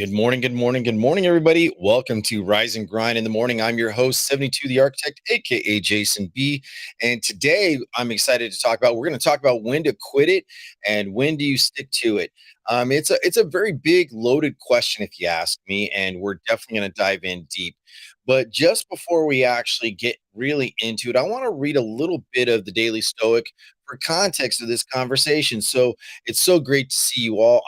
Good morning, good morning, good morning, everybody. Welcome to Rise and Grind in the Morning. I'm your host, 72 the Architect, aka Jason B. And today I'm excited to talk about, we're going to talk about when to quit it and when do you stick to it. It's a very big, loaded question, if you ask me, and we're definitely going to dive in deep. But just before we actually get really into it, I want to read a little bit of the Daily Stoic for context of this conversation. So it's so great to see you all.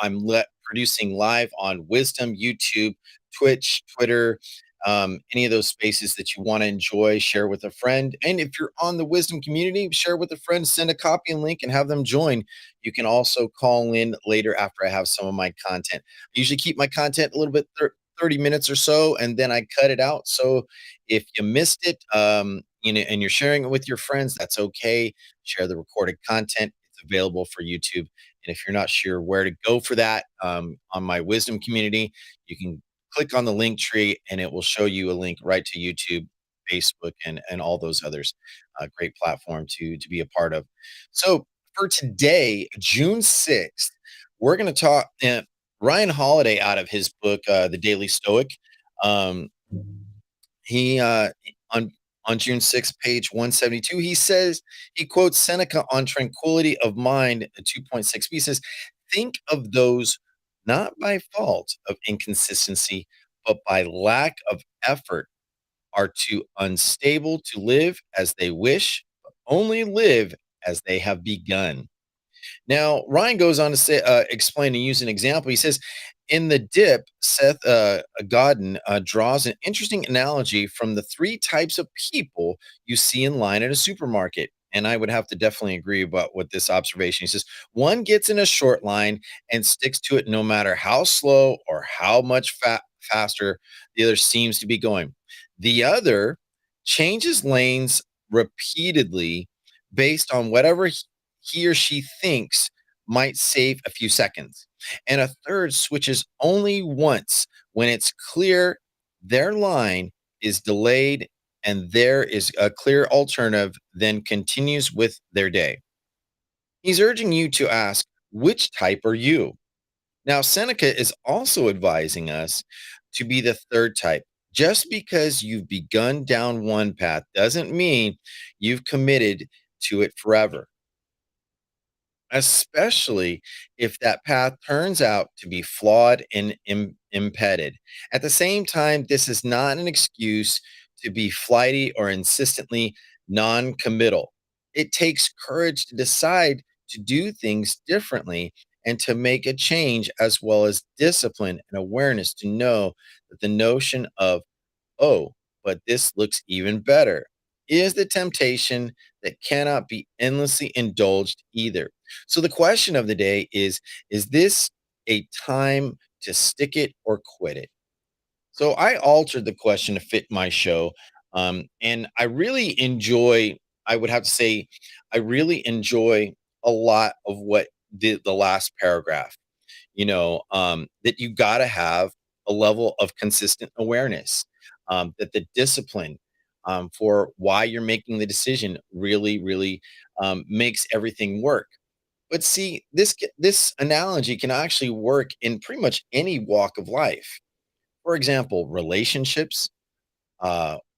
Producing live on Wisdom, YouTube, Twitch, Twitter, any of those spaces that you want to enjoy, share with a friend. And if you're on the Wisdom community, share with a friend, send a copy and link and have them join. You can also call in later after I have some of my content. I usually keep my content a little bit 30 minutes or so, and then I cut it out. So if you missed it, and you're sharing it with your friends, that's okay. Share the recorded content. It's available for YouTube. And if you're not sure where to go for that, on my Wisdom community, you can click on the link tree and it will show you a link right to YouTube, Facebook, and all those others. Great platform to be a part of. So for today, June 6th, we're going to talk. Ryan Holiday, out of his book, The Daily Stoic, um, he on June 6th, page 172, he says, he quotes Seneca on tranquility of mind, 2.6b, says, think of those not by fault of inconsistency, but by lack of effort are too unstable to live as they wish, but only live as they have begun. Now, Ryan goes on to say, explain and use an example. He says, in the dip, Seth Godin draws an interesting analogy from the three types of people you see in line at a supermarket. And I would have to definitely agree about with this observation. He says, one gets in a short line and sticks to it no matter how slow or how much faster the other seems to be going. The other changes lanes repeatedly based on whatever he or she thinks might save a few seconds. And a third switches only once when it's clear their line is delayed and there is a clear alternative, then continues with their day. He's urging you to ask, which type are you? Now, Seneca is also advising us to be the third type. Just because you've begun down one path doesn't mean you've committed to it forever, especially if that path turns out to be flawed and impeded. At the same time, this is not an excuse to be flighty or insistently non committal. It takes courage to decide to do things differently and to make a change, as well as discipline and awareness to know that the notion of, oh, but this looks even better, is the temptation that cannot be endlessly indulged either. So the question of the day is this a time to stick it or quit it? So I altered the question to fit my show. And I really enjoy, I would have to say, I really enjoy a lot of what the last paragraph, that you got to have a level of consistent awareness, that the discipline, for why you're making the decision really, really makes everything work. But see, this analogy can actually work in pretty much any walk of life. For example, relationships,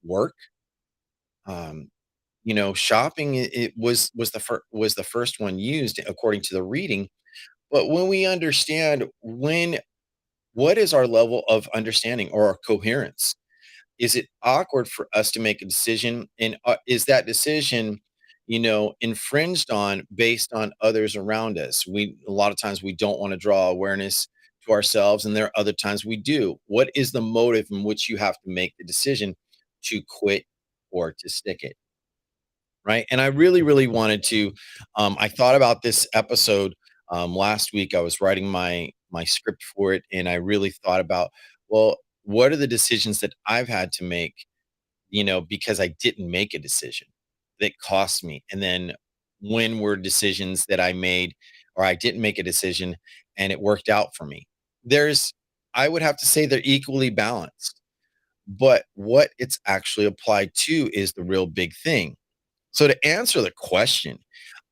work, um, shopping. It was the first one used according to the reading. But when we understand what is our level of understanding or our coherence? Is it awkward for us to make a decision? And is that decision, infringed on based on others around us? A lot of times we don't want to draw awareness to ourselves, and there are other times we do. What is the motive in which you have to make the decision to quit or to stick it? Right. And I really, really wanted to. I thought about this episode last week. I was writing my script for it, and I really thought about, well, what are the decisions that I've had to make, because I didn't make a decision that cost me, and then when were decisions that I made or I didn't make a decision and it worked out for me. There's, I would have to say they're equally balanced, but what it's actually applied to is the real big thing. So to answer the question,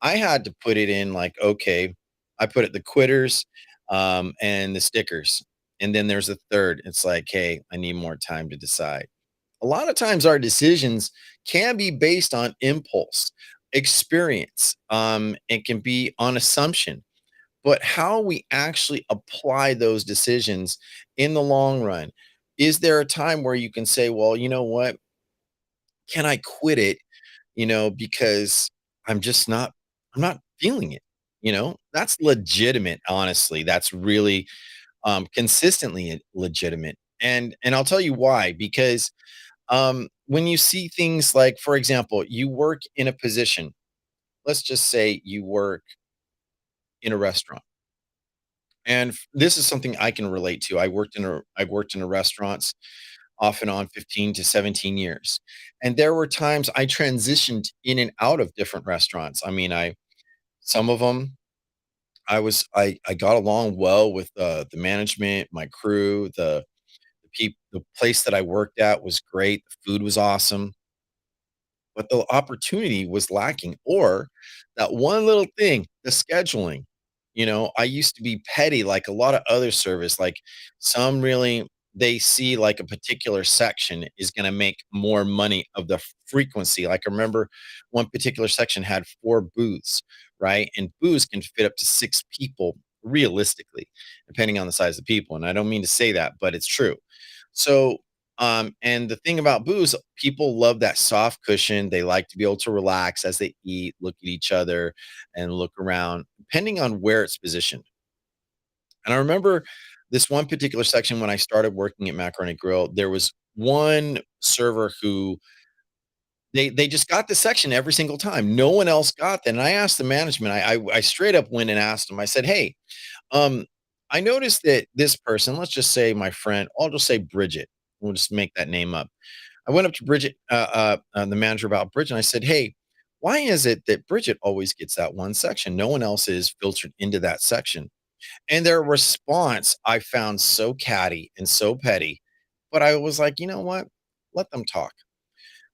I had to put it in like, okay, I put it the quitters and the stickers. And then there's a third. It's like, hey, I need more time to decide. A lot of times our decisions can be based on impulse, experience, it can be on assumption, but how we actually apply those decisions in the long run. Is there a time where you can say, well, you know what? Can I quit it? Because I'm not feeling it. That's legitimate, honestly. That's really consistently legitimate. And I'll tell you why. Because when you see things like, for example, you work in a position, let's just say you work in a restaurant. And this is something I can relate to. I've worked in a restaurants off and on 15 to 17 years. And there were times I transitioned in and out of different restaurants. I mean, I some of them I got along well with the management, my crew, the place that I worked at was great. The food was awesome, but the opportunity was lacking, or that one little thing, the scheduling. I used to be petty like a lot of other service, like some really they see like a particular section is going to make more money of the frequency. Like I remember one particular section had 4 booths, right? And booths can fit up to 6 people realistically, depending on the size of the people. And I don't mean to say that, but it's true. So and the thing about booze, people love that soft cushion. They like to be able to relax as they eat, look at each other, and look around, depending on where it's positioned. And I remember this one particular section when I started working at Macaroni Grill, there was one server who they just got the section every single time. No one else got that. And I asked the management, I straight up went and asked them, I said, hey, um, I noticed that this person, let's just say my friend, I'll just say Bridget. We'll just make that name up. I went up to Bridget, the manager about Bridget, and I said, "Hey, why is it that Bridget always gets that one section? No one else is filtered into that section." And their response I found so catty and so petty, but I was like, you know what? Let them talk.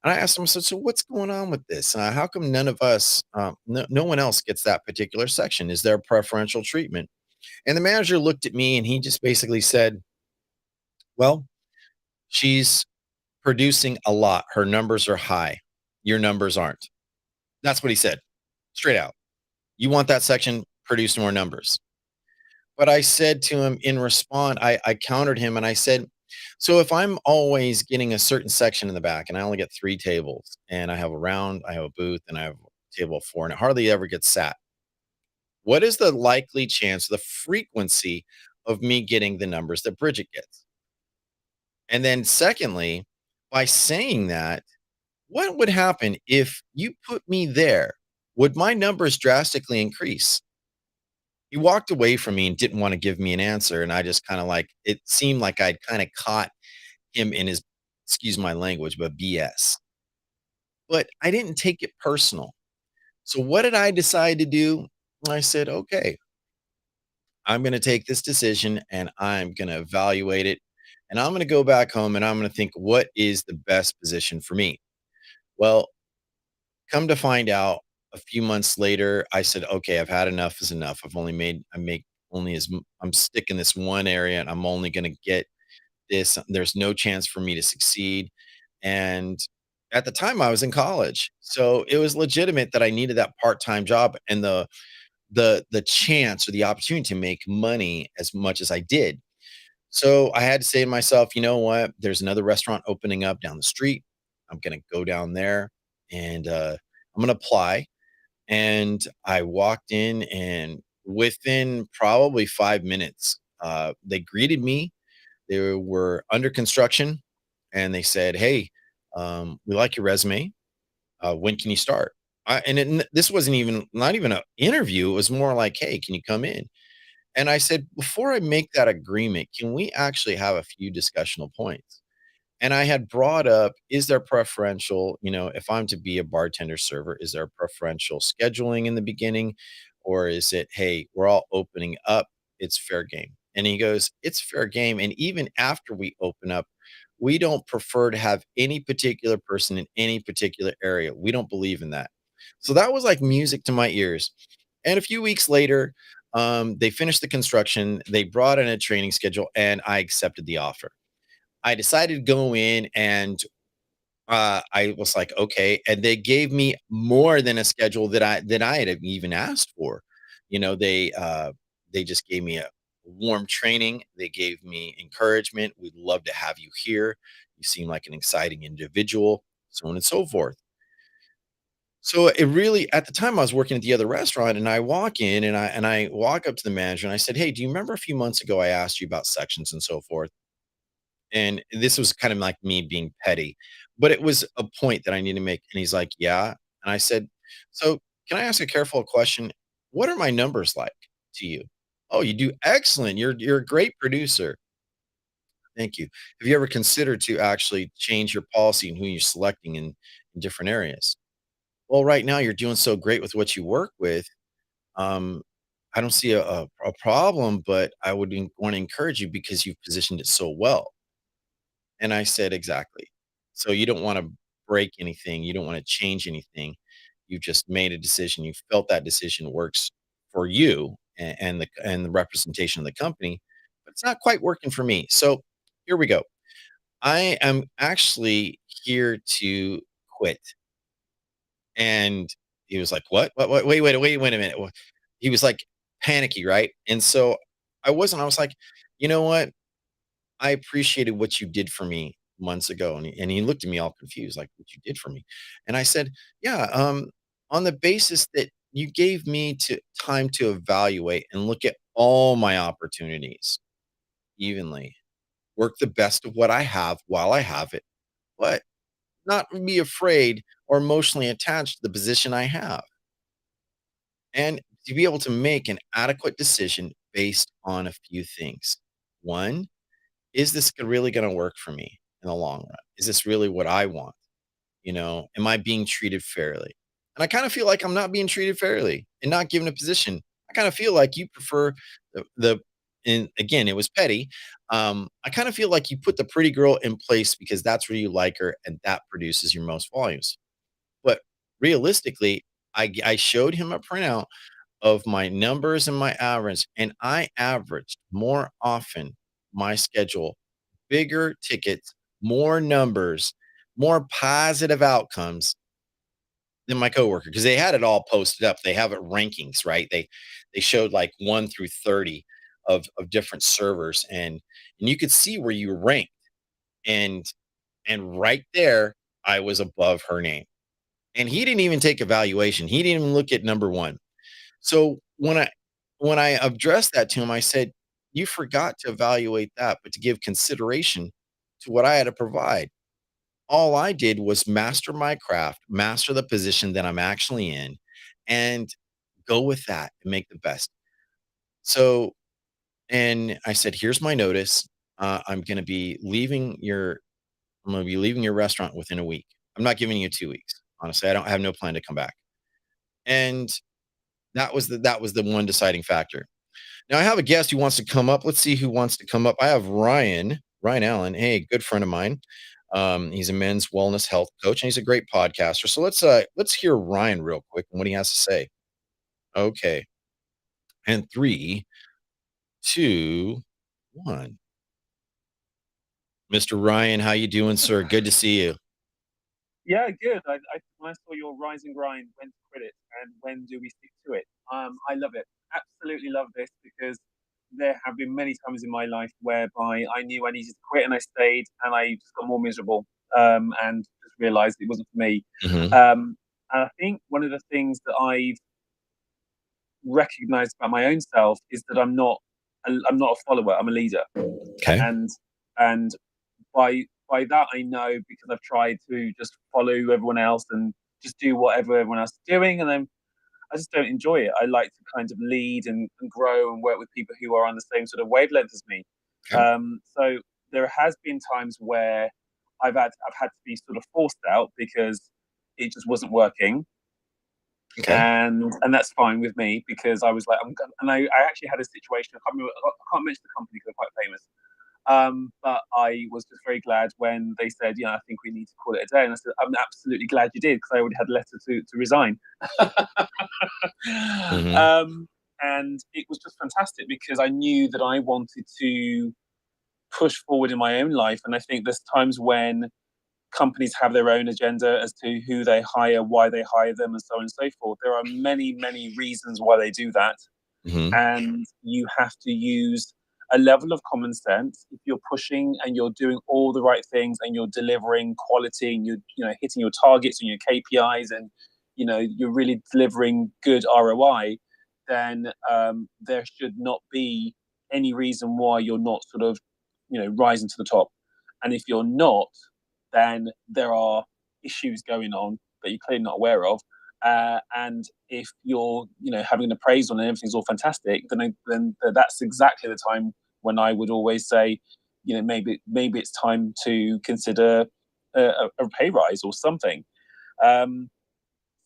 And I asked them, so what's going on with this? How come none of us, no one else gets that particular section? Is there preferential treatment? And the manager looked at me and he just basically said, well, she's producing a lot. Her numbers are high. Your numbers aren't. That's what he said, straight out. You want that section, produce more numbers. But I said to him in response, I countered him and I said, so if I'm always getting a certain section in the back and I only get 3 tables and I have a booth and I have a table of 4 and it hardly ever gets sat, what is the likely chance, the frequency of me getting the numbers that Bridget gets? And then secondly, by saying that, what would happen if you put me there? Would my numbers drastically increase? He walked away from me and didn't want to give me an answer. And I just kind of like, it seemed like I'd kind of caught him in his, excuse my language, but BS. But I didn't take it personal. So what did I decide to do? I said, okay, I'm going to take this decision and I'm going to evaluate it. And I'm going to go back home and I'm going to think, what is the best position for me? Well, come to find out, a few months later, I said, "Okay, I've had enough is enough. I make only as I'm stuck in this one area, and I'm only gonna get this. There's no chance for me to succeed." And at the time, I was in college, so it was legitimate that I needed that part-time job and the chance or the opportunity to make money as much as I did. So I had to say to myself, "You know what? There's another restaurant opening up down the street. I'm gonna go down there and, I'm gonna apply." And I walked in, and within probably 5 minutes, they greeted me. They were under construction, and they said, "Hey, we like your resume. When can you start?" This wasn't even not even an interview. It was more like, "Hey, can you come in?" And I said, "Before I make that agreement, can we actually have a few discussional points?" And I had brought up, is there preferential, if I'm to be a bartender server, is there preferential scheduling in the beginning? Or is it, hey, we're all opening up, it's fair game? And he goes, it's fair game. And even after we open up, we don't prefer to have any particular person in any particular area. We don't believe in that. So that was like music to my ears. And a few weeks later, They finished the construction, they brought in a training schedule, and I accepted the offer. I decided to go in, and I was like, okay, and they gave me more than a schedule that I had even asked for. They just gave me a warm training. They gave me encouragement. We'd love to have you here. You seem like an exciting individual, so on and so forth. So it really, at the time I was working at the other restaurant, and I walk in, and I walk up to the manager, and I said, "Hey, do you remember a few months ago I asked you about sections and so forth?" And this was kind of like me being petty, but it was a point that I need to make. And he's like, "Yeah." And I said, "So can I ask a careful question? What are my numbers like to you?" "Oh, you do excellent. You're a great producer." "Thank you. Have you ever considered to actually change your policy and who you're selecting in different areas?" "Well, right now you're doing so great with what you work with. Um, I don't see a problem, but I would want to encourage you because you've positioned it so well." And I said, "Exactly. So you don't wanna break anything, you don't wanna change anything. You just made a decision, you felt that decision works for you and the representation of the company, but it's not quite working for me. So here we go. I am actually here to quit." And he was like, "What? What? Wait a minute." He was, like, panicky, right? And so I was like, "You know what? I appreciated what you did for me months ago." And he looked at me all confused, like, "What you did for me?" And I said, "Yeah, on the basis that you gave me to time to evaluate and look at all my opportunities evenly, work the best of what I have while I have it, but not be afraid or emotionally attached to the position I have, and to be able to make an adequate decision based on a few things. One, is this really going to work for me in the long run? Is this really what I want? Am I being treated fairly?" And I kind of feel like I'm not being treated fairly and not given a position. I kind of feel like you prefer and again, it was petty. I kind of feel like you put the pretty girl in place because that's where you like her and that produces your most volumes. But realistically, I showed him a printout of my numbers and my average, and I averaged more often my schedule, bigger tickets, more numbers, more positive outcomes than my coworker because they had it all posted up. They have it rankings, right? They showed like 1 through 30 of different servers, and you could see where you ranked, and right there I was above her name. And he didn't even take evaluation. He didn't even look at number 1. So when I addressed that to him, I said, "You forgot to evaluate that, but to give consideration to what I had to provide. All I did was master my craft, master the position that I'm actually in, and go with that and make the best." So, and I said, "Here's my notice. I'm gonna be leaving your restaurant within a week. I'm not giving you 2 weeks. Honestly, I have no plan to come back." And that was the one deciding factor. Now I have a guest who wants to come up. Let's see who wants to come up. I have Ryan Allen. Hey, good friend of mine. He's a men's wellness health coach, and he's a great podcaster. So let's hear Ryan real quick and what he has to say. Okay. And three, two, one. Mr. Ryan, how you doing, sir? Good to see you. Yeah, good. When I saw your rise and grind, when to quit it, and when do we stick to it? I love it. Absolutely love this because there have been many times in my life whereby I knew I needed to quit and I stayed and I just got more miserable and just realized it wasn't for me. Hmm. And I think one of the things that I've recognized about my own self is that I'm not a follower. I'm a leader, Okay. and and by that I know because I've tried to just follow everyone else and just do whatever everyone else is doing, and then I just don't enjoy it. I like to kind of lead and grow and work with people who are on the same sort of wavelength as me. Okay. So there has been times where I've had to be sort of forced out because it just wasn't working, Okay. and that's fine with me because I was like, I actually had a situation. I can't mention the company because they're quite famous. But I was just very glad when they said, "Yeah, I think we need to call it a day." And I said, "I'm absolutely glad you did because I already had a letter to resign." Hmm. um, And it was just fantastic because I knew that I wanted to push forward in my own life. And I think there's times when companies have their own agenda as to who they hire, why they hire them, and so on and so forth. There are many, many reasons why they do that. Hmm. And you have to use a level of common sense. If you're pushing and you're doing all the right things and you're delivering quality and you're hitting your targets and your KPIs and you're really delivering good ROI, then there should not be any reason why you're not sort of rising to the top. And if you're not, then there are issues going on that you're clearly not aware of. And if you're, having an appraisal and everything's all fantastic, then that's exactly the time when I would always say, maybe it's time to consider a pay rise or something. Um,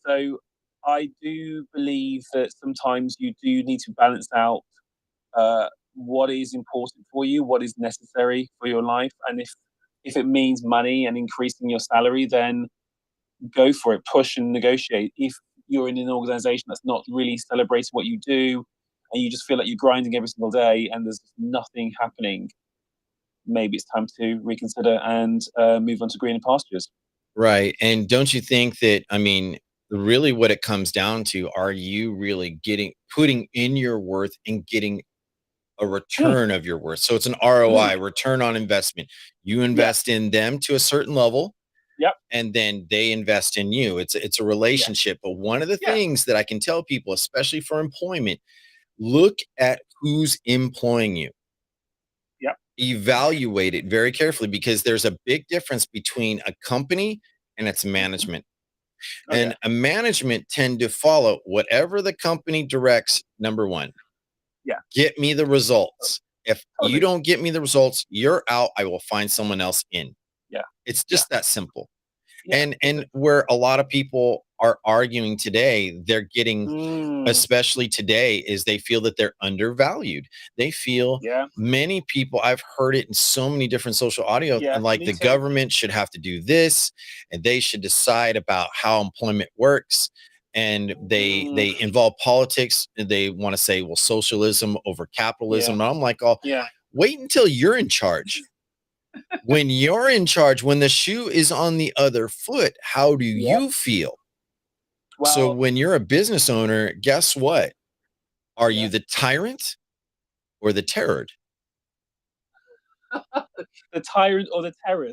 so I do believe that sometimes you do need to balance out what is important for you, what is necessary for your life, and if it means money and increasing your salary, then go for it, push and negotiate. If you're in an organization that's not really celebrating what you do and you just feel like you're grinding every single day and there's nothing happening, maybe it's time to reconsider and move on to greener pastures. Right. And don't you think that, I mean, really what it comes down to, are you really putting in your worth and getting a Mm, return of your worth? So it's an mm, ROI, return on investment. You yeah, invest in them to a certain level, yep, and then they invest in you. It's a yeah, relationship. But one of the yeah, things that I can tell people, especially for employment, look at who's employing you. yep, Evaluate it very carefully, because there's a big difference between a company and its mhm. management. Oh yeah, And a management tend to follow whatever the company directs. Number one, yeah, get me the results. If you totally, don't get me the results, you're out. I will find someone else in. yeah, It's yeah, just that simple. yeah, And totally. where a lot of people are arguing today, they're getting, Mm, especially today, is they feel that they're undervalued. They feel, yeah, many people, I've heard it in so many different social audio, yeah, and like me the too. government should have to do this, and they should decide about how employment works. And Mm, they involve politics, and they want to say, well, socialism over yeah, capitalism. And I'm like, oh, yeah, wait until you're in charge. When you're in charge, when the shoe is on the other foot, how do yeah. you feel? So Well, when you're a business owner, guess what? Are yeah. you the tyrant or the terror? The tyrant or the terror.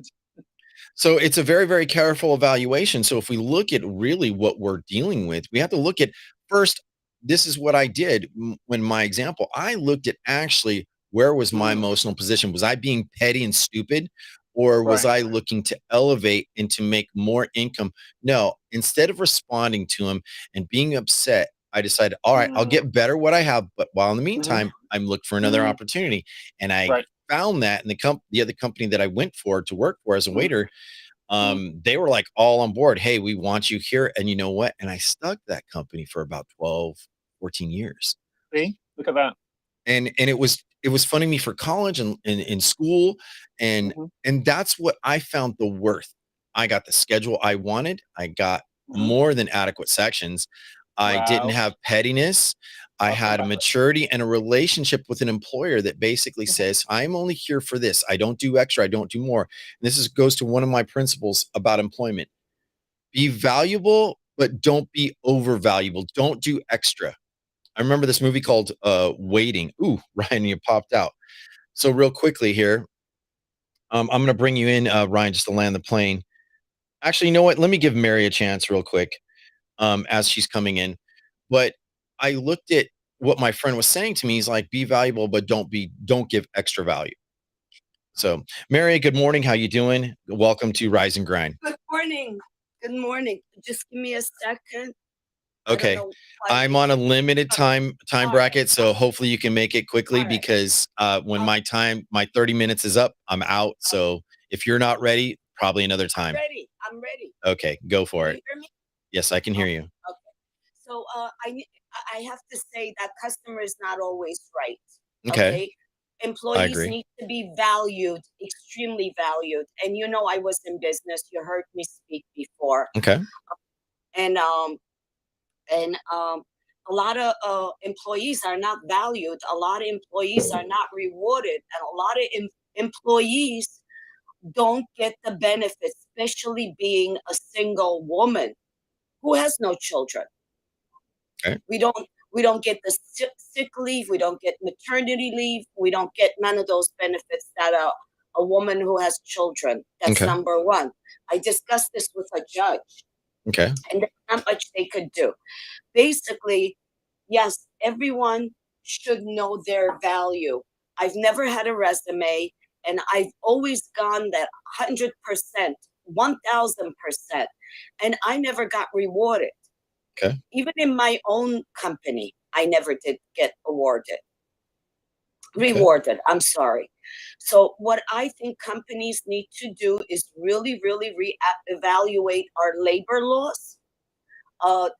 So it's a very, very careful evaluation. So if we look at really what we're dealing with, we have to look at first, this is what I did when my example, I looked at actually, where was my Mm, emotional position? Was I being petty and stupid? Or was right. I looking to elevate and to make more income? No, instead of responding to him and being upset, I decided, all right, I'll Mm, get better what I have. But while in the mhm, meantime, I'm looking for another mm, opportunity. And I right. found that in the other company that I went for to work for as a Mm, waiter, mm. they were like all on board. Hey, we want you here. And you know what? And I stuck that company for about 12, 14 years. See? Look at that. And it was funny to me for college and in school. And Mhm, and that's what I found the worth. I got the schedule I wanted. I got mhm. more than adequate sections. I didn't Wow. have pettiness. I I'll come had a back. maturity and a relationship with an employer that basically Mhm, says, I'm only here for this. I don't do extra. I don't do more. And this goes to one of my principles about employment. Be valuable, but don't be overvaluable. Don't do extra. I remember this movie called Waiting. Ooh, Ryan, you popped out. So real quickly here, I'm going to bring you in, Ryan, just to land the plane. Actually, you know what? Let me give Mary a chance real quick, as she's coming in. But I looked at what my friend was saying to me. He's like, be valuable, but don't give extra value. So, Mary, good morning. How you doing? Welcome to Rise and Grind. Good morning. Good morning. Just give me a second. I don't Okay. know why I'm they on a keep. limited time All right. bracket, so hopefully you can make it quickly, All right. because when Um, my 30 minutes is up, I'm out. So if you're not ready, probably another I'm time. ready. I'm ready. Okay, go Can for you it. hear me? Yes, I can hear you. Okay. So I have to say that customer is not always right. Okay, Okay. I Employees agree. need to be valued, extremely valued. And I was in business. You heard me speak before. Okay. And um and a lot of employees are not valued. A lot of employees are not rewarded, and a lot of employees don't get the benefits, especially being a single woman who has no children. Okay. We don't get the sick leave. We don't get maternity leave. We don't get none of those benefits that a woman who has children. That's Okay. number one. I discussed this with a judge, Okay. and there's not much they could do. Basically, yes, everyone should know their value. I've never had a resume, and I've always gone that 100%, 1000%, and I never got rewarded. Okay. Even in my own company, I never did get Okay. rewarded. I'm sorry. So, what I think companies need to do is really, really evaluate our labor laws.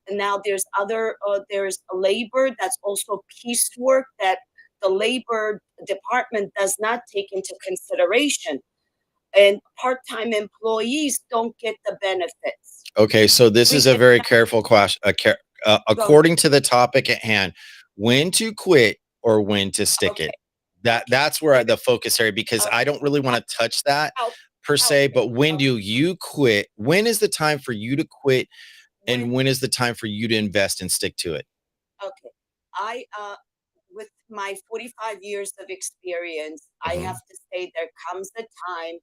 Now there's a labor that's also piecework that the labor department does not take into consideration, and part-time employees don't get the benefits. Okay, so this We is a get very careful question. go According to the topic at hand, when to quit or when to stick okay, it. That's where okay, the focus area, because I don't really want to touch that okay, per se, okay, but when do you quit? When is the time for you to quit, and when when is the time for you to invest and stick to it? okay. I With my 45 years of experience, I have Mhm. to say there comes a time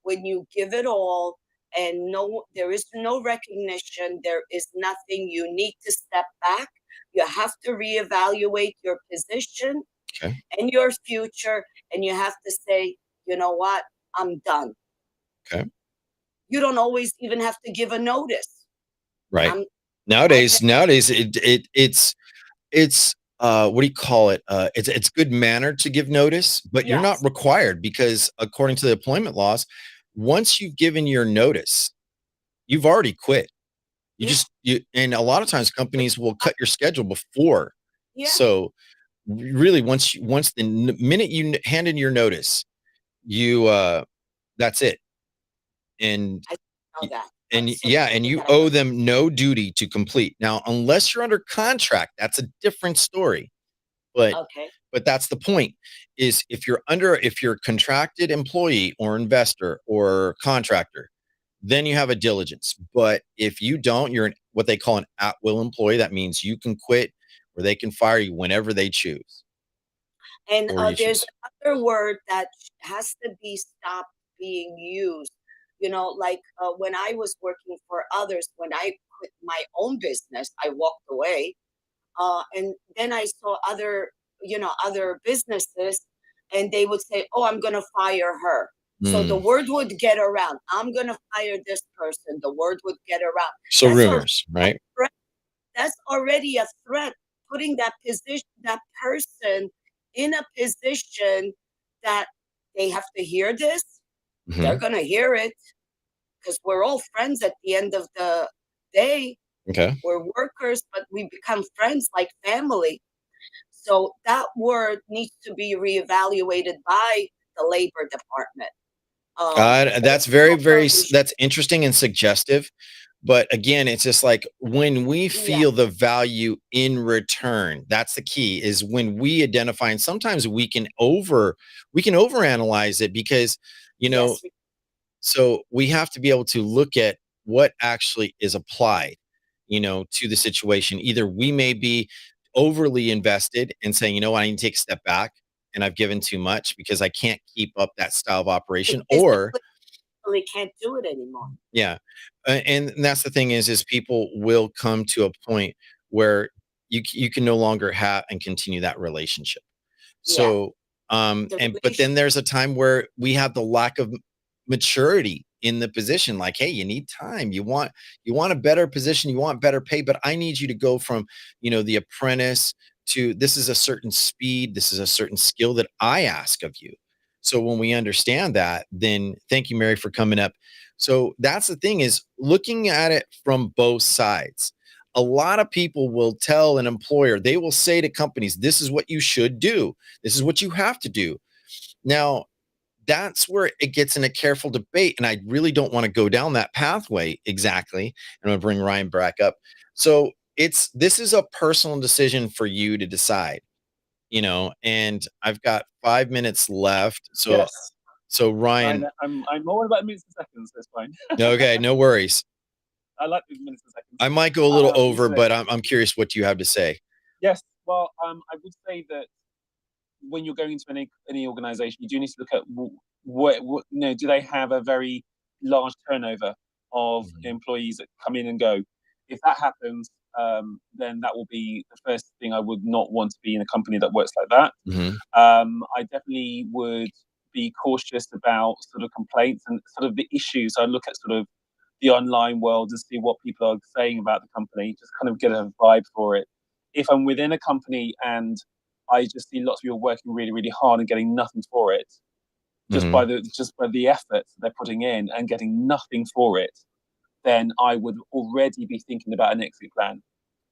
when you give it all and there is no recognition, there is nothing, you need to step back. You have to reevaluate your position Okay. and your future, and you have to say, you know what, I'm done. Okay. You don't always even have to give a notice. Right. I'm I've Nowadays, never nowadays it's what do you call it? It's good manner to give notice, but you're not Yes, required, because according to the employment laws, once you've given your notice, you've already quit. You yeah, just you and a lot of times companies will cut your schedule before. yeah, So really, once the minute you hand in your notice, you that's it. And I know y- that. and So yeah, and something you that I owe know. them no duty to complete. Now, unless you're under contract, that's a different story. But Okay. that's the point, is if you're a contracted employee or investor or contractor, then you have a diligence. But if you don't, you're what they call an at-will employee. That means you can quit, or they can fire you whenever they choose, And or you there's choose. another word that has to be stopped being used. Like when I was working for others, when I quit my own business, I walked away. And then I saw other businesses, and they would say, "Oh, I'm going to fire her." So the Mm. word would get around. I'm going to fire this person. The word would get around. So That's already rumors, a right? threat. That's already a threat. Putting that person in a position that they have to hear this. They're Mhm. going to hear it because we're all friends at the end of the day. Okay. We're workers, but we become friends like family. So that word needs to be reevaluated by the labor department. That's very, very Corporation. that's interesting and suggestive. But again, it's just like when we Yeah. feel the value in return, that's the key, is when we identify, and sometimes we can overanalyze it, because, you know, Yes. so we have to be able to look at what actually is applied, to the situation. Either we may be overly invested and saying, I need to take a step back, and I've given too much because I can't keep up that style of They operation. Or physically can't do it anymore. yeah, and that's the thing, is people will come to a point where you can no longer have and continue that relationship. Yeah. So, The but relation. then there's a time where we have the lack of maturity in the position. Like, hey, you need time. You want a better position. You want better pay, but I need you to go from, the apprentice to, this is a certain speed. This is a certain skill that I ask of you. So when we understand that, then thank you, Mary, for coming up. So that's the thing, is looking at it from both sides. A lot of people will tell an employer, they will say to companies, this is what you should do. This is what you have to do. Now, that's where it gets in a careful debate. And I really don't want to go down that pathway exactly. And I'm going to bring Ryan back up. So this is a personal decision for you to decide, and I've got 5 minutes left. So Yes. Ryan, I'm all about minutes and seconds. That's fine. okay, no worries. I like the minutes and seconds. I might go a little over, Isn't it? but I'm curious what you have to say. Yes. Well, I would say that when you're going into any organization, you do need to look at what do they have a very large turnover of employees that come in and go. If that happens, then that will be the first thing. I would not want to be in a company that works like that. Mm-hmm. I definitely would be cautious about sort of complaints and sort of the issues. I look at sort of the online world and see what people are saying about the company, just kind of get a vibe for it. If I'm within a company and I just see lots of people working really, really hard and getting nothing for it, just by the effort they're putting in and getting nothing for it, then I would already be thinking about an exit plan.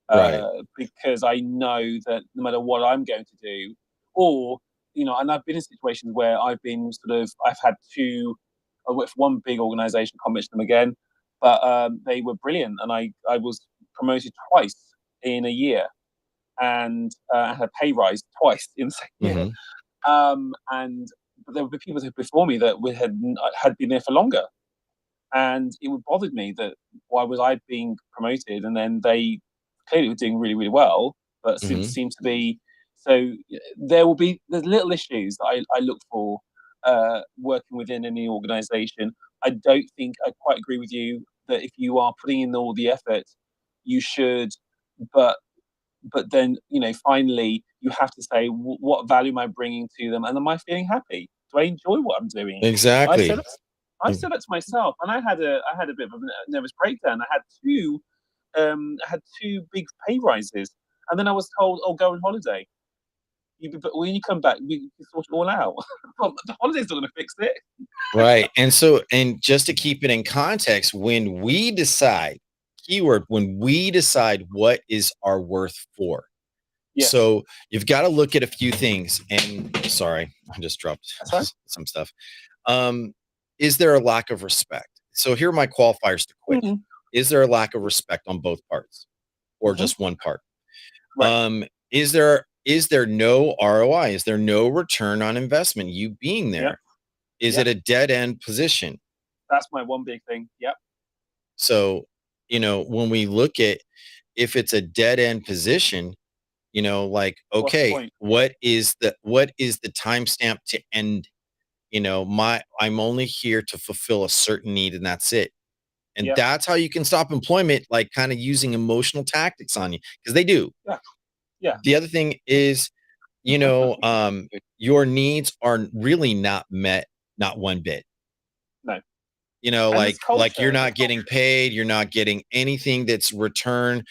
Right. Because I know that no matter what I'm going to do, or and I've been in situations where I've had I worked for one big organization, can't mention them again, but they were brilliant, and I was promoted twice in a year, and I had a pay rise twice in the same year. And but there were people before me that had been there for longer, and it would bothered me that why was I being promoted, and then they clearly were doing really, really well, but seemed to be. So there's little issues that I look for working within any organisation. I don't think I quite agree with you that if you are putting in all the effort, you should, but then finally you have to say what value am I bringing to them, and am I feeling happy? Do I enjoy what I'm doing? Exactly. I said that to myself, and I had a bit of a nervous breakdown. I had two big pay rises, and then I was told, "Oh, go on holiday. But when you come back, we can sort it all out." Well, the holiday's not going to fix it. Right. And just to keep it in context, when we decide, keyword, when we decide what is our worth for. Yes. So you've got to look at a few things. And sorry, I just dropped some stuff. Is there a lack of respect? So here are my qualifiers to quit. Is there a lack of respect on both parts, or just one part? Right. Is there no ROI? Is there no return on investment? You being there? Yep. Is it a dead end position? That's my one big thing. Yep. So, when we look at if it's a dead end position, like, okay, what is the timestamp to end? I'm only here to fulfill a certain need, and that's it. And that's how you can stop employment, like kind of using emotional tactics on you, because they do. Yeah. The other thing is, your needs are really not met, not one bit. No. Like you're not getting paid, you're not getting anything that's return.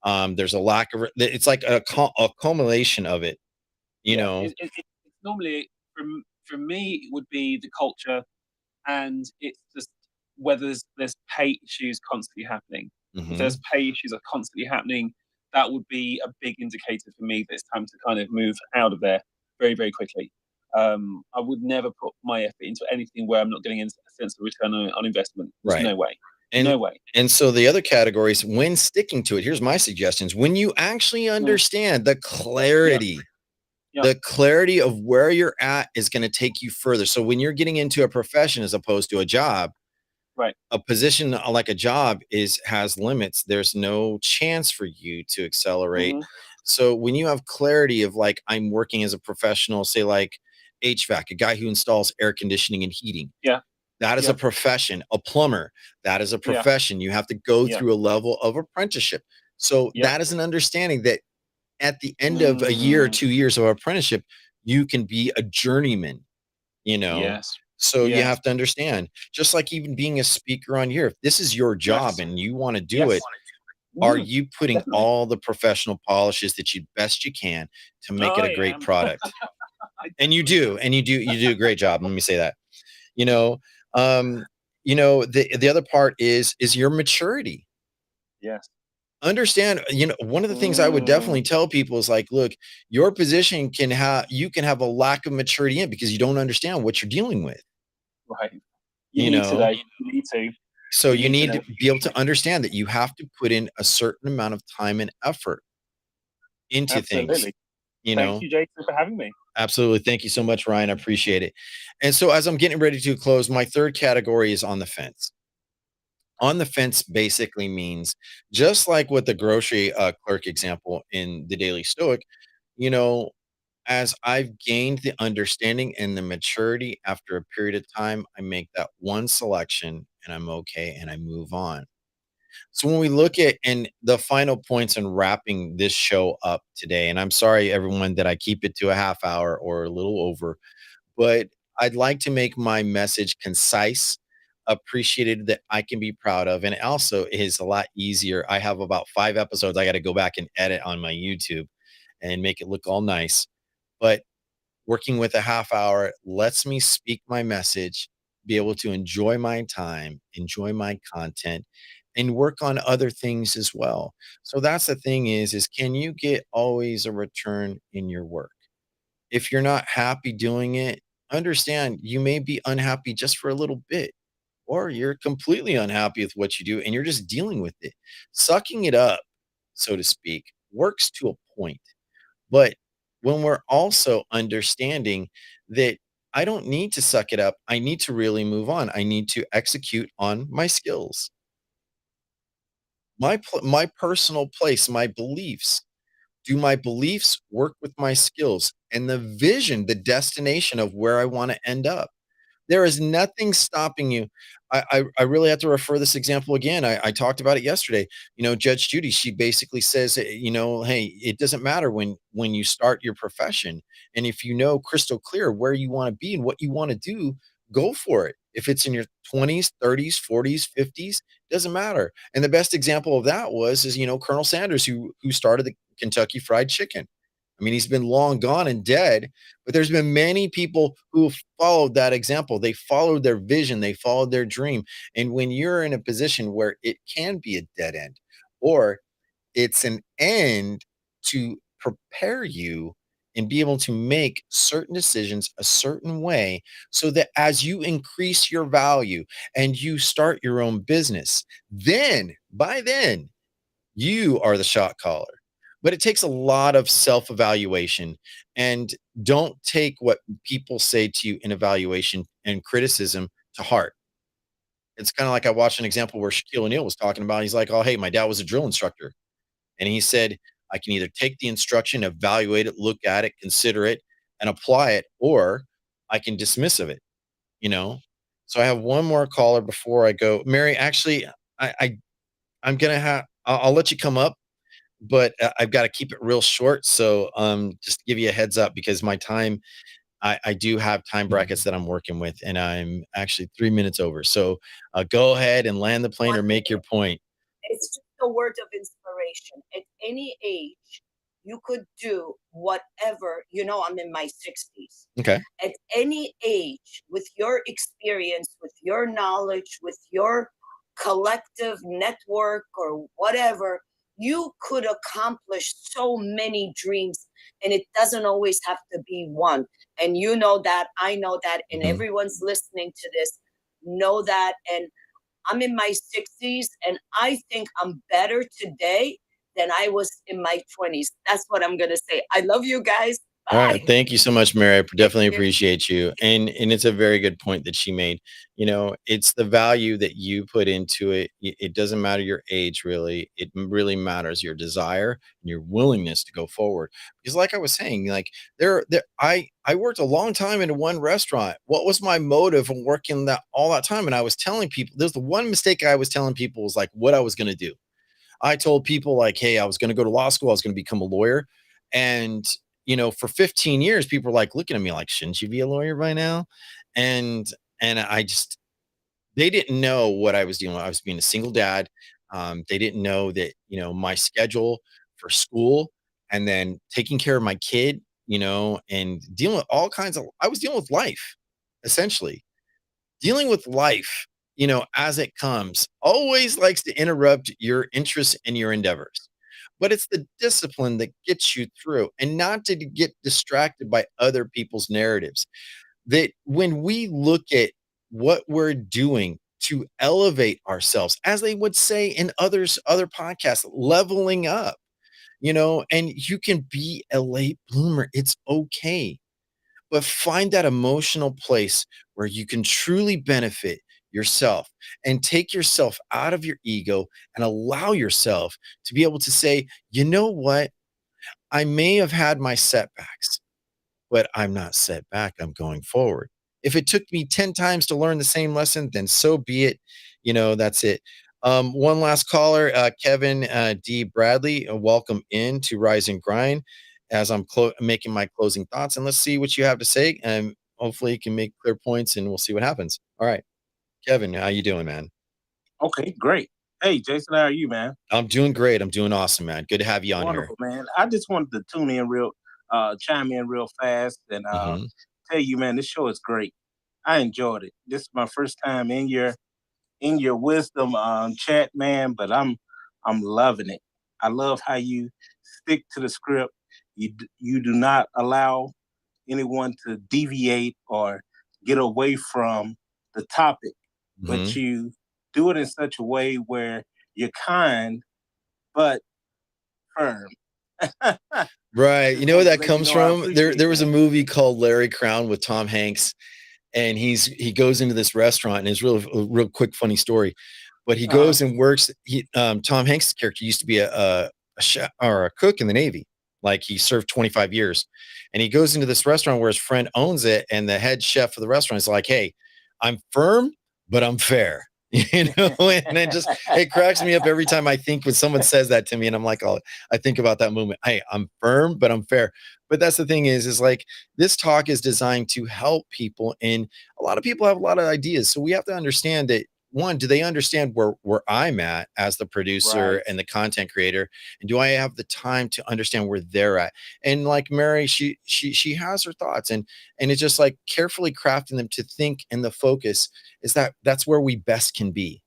There's a lack of it's like a accumulation of it. It's normally for me it would be the culture, and it's just whether there's pay issues constantly happening. If there's pay issues are constantly happening, that would be a big indicator for me that it's time to kind of move out of there very, very quickly. I would never put my effort into anything where I'm not getting a sense of return on investment. There's no way. No way. And so the other categories, when sticking to it, here's my suggestions. When you actually understand the clarity, the clarity of where you're at is going to take you further. So when you're getting into a profession as opposed to a job, right, a position like a job has limits. There's no chance for you to accelerate. So when you have clarity of like, I'm working as a professional, say like HVAC, a guy who installs air conditioning and heating. That is a profession. A plumber, that is a profession. You have to go through a level of apprenticeship. So that is an understanding that at the end of a year or 2 years of apprenticeship, you can be a journeyman, So you have to understand, just like even being a speaker on here, if this is your job and you want to do it, are you putting all the professional polishes that best you can to make it a great product? And you do a great job. Let me say that. The other part is your maturity. Understand, one of the things I would definitely tell people is like, look, your position you can have a lack of maturity in because you don't understand what you're dealing with. Right. You need to. So You you need to need know. to be able to understand that you have to put in a certain amount of time and effort into things, Absolutely. you Thank know? you, Jason, for having me. Absolutely. Thank you so much, Ryan. I appreciate it. And so as I'm getting ready to close, my third category is on the fence. On the fence basically means just like with the grocery clerk example in the Daily Stoic, you know, as I've gained the understanding and the maturity after a period of time, I make that one selection and I'm okay and I move on. So when we look at and the final points in wrapping this show up today, and I'm sorry everyone that I keep it to a half hour or a little over, but I'd like to make my message concise, appreciated that I can be proud of, and it also is a lot easier. I have about 5 episodes I gotta go back and edit on my YouTube and make it look all nice, but working with a half hour lets me speak my message, be able to enjoy my time, enjoy my content, and work on other things as well. So that's the thing is can you get always a return in your work? If you're not happy doing it, understand you may be unhappy just for a little bit, or you're completely unhappy with what you do and you're just dealing with it. Sucking it up, so to speak, works to a point. But when we're also understanding that I don't need to suck it up, I need to really move on. I need to execute on my skills, my personal place, my beliefs. Do my beliefs work with my skills and the vision, the destination of where I want to end up? There is nothing stopping you. I really have to refer this example again. I talked about it yesterday. Judge Judy, she basically says, hey, it doesn't matter when you start your profession, and if you know crystal clear where you want to be and what you want to do, go for it. If it's in your 20s, 30s, 40s, 50s, doesn't matter. And the best example of that is Colonel Sanders, who started the Kentucky Fried Chicken. I mean, he's been long gone and dead, but there's been many people who have followed that example. They followed their vision, they followed their dream. And when you're in a position where it can be a dead end or it's an end to prepare you and be able to make certain decisions a certain way so that as you increase your value and you start your own business, then by then you are the shot caller. But it takes a lot of self evaluation. And don't take what people say to you in evaluation and criticism to heart. It's kind of like I watched an example where Shaquille O'Neal was talking about. He's like, oh, hey, my dad was a drill instructor. And he said, I can either take the instruction, evaluate it, look at it, consider it, and apply it, or I can dismiss of it, you know? So I have one more caller before I go. Mary, actually, I'm gonna have I'll let you come up, but I've got to keep it real short. So just to give you a heads up because my time, I do have time brackets that I'm working with, and I'm actually 3 minutes over. So go ahead and land the plane or 1 make your minute. point. It's just a word of inspiration. At any age, you could do whatever. I'm in my 60s. Okay. At any age, with your experience, with your knowledge, with your collective network or whatever, you could accomplish so many dreams. And it doesn't always have to be one. And you know that, I know that, and Mhm. everyone's listening to this know that. And I'm in my 60s, and I think I'm better today than I was in my 20s. That's what I'm going to say. I love you guys. All right. Bye. Thank you so much, Mary. I Thank definitely you. appreciate you. And it's a very good point that she made. It's the value that you put into it. It doesn't matter your age, really. It really matters your desire and your willingness to go forward. Because like I was saying, like I worked a long time into one restaurant. What was my motive of working that all that time? And I was telling people, there's the one mistake I was telling people was like what I was going to do. I told people like, hey, I was going to go to law school. I was going to become a lawyer. And, for 15 years, people were like looking at me like, shouldn't you be a lawyer by now? And, and I just, they didn't know what I was doing. I was being a single dad. They didn't know that, my schedule for school and then taking care of my kid, and dealing with all kinds of, I was dealing with life essentially. Dealing with life, as it comes, always likes to interrupt your interests and your endeavors. But it's the discipline that gets you through and not to get distracted by other people's narratives. That when we look at what we're doing to elevate ourselves, as they would say in other podcasts, leveling up, and you can be a late bloomer. It's okay. But find that emotional place where you can truly benefit yourself and take yourself out of your ego and allow yourself to be able to say, you know what? I may have had my setbacks, but I'm not set back. I'm going forward. If it took me 10 times to learn the same lesson, then so be it. That's it. One last caller, Kevin D. Bradley. Welcome in to Rise and Grind as I'm making my closing thoughts. And let's see what you have to say. And hopefully you can make clear points and we'll see what happens. All right. Kevin, how you doing, man? Okay, great. Hey, Jason, how are you, man? I'm doing great. I'm doing awesome, man. Good to have you on here. Wonderful, man. I just wanted to chime in real fast and Hmm. tell you, man, this show is great. I enjoyed it. This is my first time in your wisdom chat, man, but I'm loving it. I love how you stick to the script. You do not allow anyone to deviate or get away from the topic, but Hmm. you do it in such a way where you're kind but firm. Right. You Just know where wanted to that let you comes know I from? There appreciate there was a that. movie called Larry Crown with Tom Hanks, and he goes into this restaurant, and it's real quick funny story. But he Uh-huh. goes and works. Tom Hanks' character used to be a chef or a cook in the Navy. Like he served 25 years. And he goes into this restaurant where his friend owns it, and the head chef of the restaurant is like, "Hey, I'm firm, but I'm fair." And it cracks me up every time I think when someone says that to me, and I'm like, oh, I think about that moment. Hey, I'm firm, but I'm fair. But that's the thing is like this talk is designed to help people, and a lot of people have a lot of ideas. So we have to understand that, one, do they understand where I'm at as the Right. producer and the content creator? And do I have the time to understand where they're at? And like Mary, she has her thoughts, and it's just like carefully crafting them to think, and the focus is that's where we best can be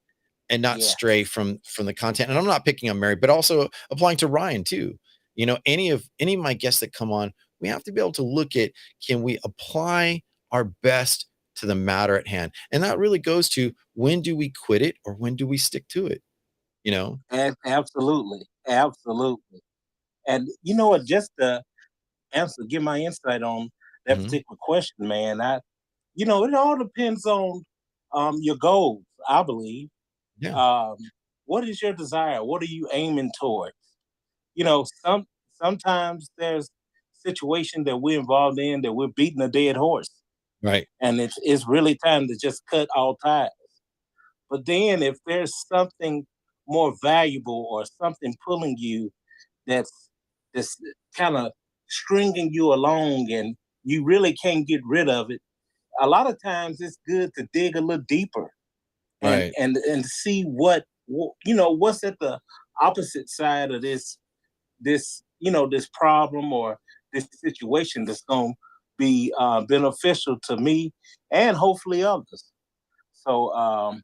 and not Yeah. stray from the content. And I'm not picking on Mary, but also applying to Ryan too. Any of my guests that come on, we have to be able to look at, can we apply our best to the matter at hand? And that really goes to, when do we quit it or when do we stick to it? You know? Absolutely. Absolutely. And you know what? Just to give my insight on that Hmm. particular question, man. It all depends on your goals, I believe. Yeah. Um, what is your desire? What are you aiming towards? Sometimes there's situation that we're involved in that we're beating a dead horse, Right. and it's really time to just cut all ties. But then if there's something more valuable or something pulling you that's that's kind of stringing you along and you really can't get rid of it, a lot of times it's good to dig a little deeper and Right. see what's at the opposite side of this problem or this situation that's going to be beneficial to me and hopefully others. So,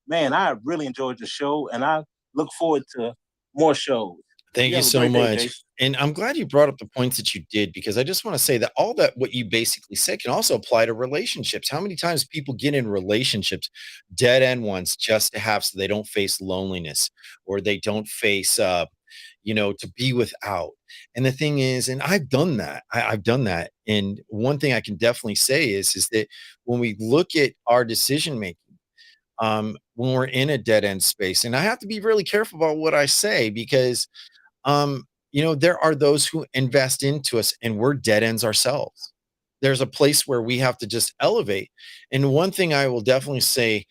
man, I really enjoyed the show, and I look forward to more shows. Thank You you have a so great day, much. Jason. And I'm glad you brought up the points that you did, because I just want to say that all that what you basically said can also apply to relationships. How many times people get in relationships, dead end ones, just to have, so they don't face loneliness, or they don't face to be without. And the thing is, and I've done that. I've done that. And one thing I can definitely say is that when we look at our decision making, when we're in a dead end space, and I have to be really careful about what I say, because there are those who invest into us and we're dead ends ourselves. There's a place where we have to just elevate. And one thing I will definitely say,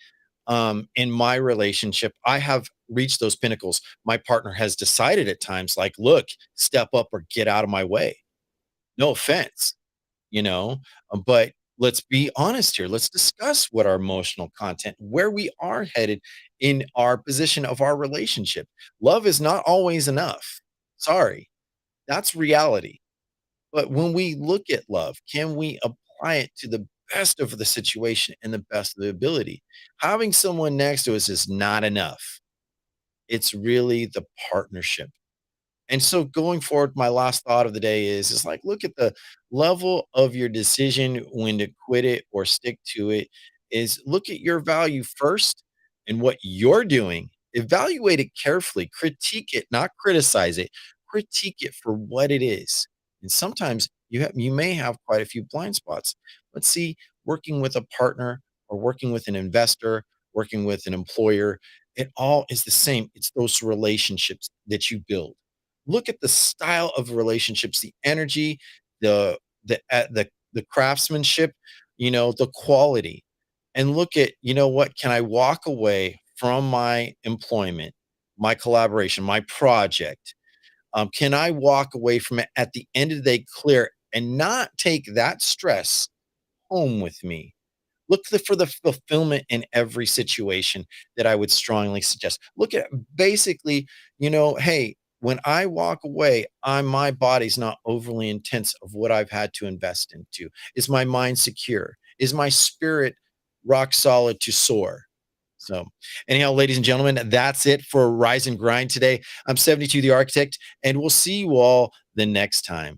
in my relationship, I have reached those pinnacles. My partner has decided at times, like, look, step up or get out of my way. No offense, you know, but let's be honest here. Let's discuss what our emotional content, where we are headed in our position of our relationship. Love is not always enough. Sorry, that's reality. But when we look at love, can we apply it to the best of the situation and the best of the ability? Having someone next to us is not enough. It's really the partnership. And so going forward, my last thought of the day is like, look at the level of your decision when to quit it or stick to it. is look at your value first and what you're doing. Evaluate it carefully, critique it, not criticize it. Critique it for what it is. And sometimes you may have quite a few blind spots. Let's see, working with a partner or working with an investor, working with an employer, it all is the same. It's those relationships that you build. Look at the style of relationships, the energy, the the craftsmanship, the quality. And look at, what can I walk away from my employment, my collaboration, my project? Can I walk away from it at the end of the day clear and not take that stress home with me? Look for the fulfillment in every situation that I would strongly suggest. Look at basically, hey, when I walk away, my body's not overly intense of what I've had to invest into. Is my mind secure? Is my spirit rock solid to soar? So, anyhow, ladies and gentlemen, that's it for Rise and Grind today. I'm 72 the Architect, and we'll see you all the next time.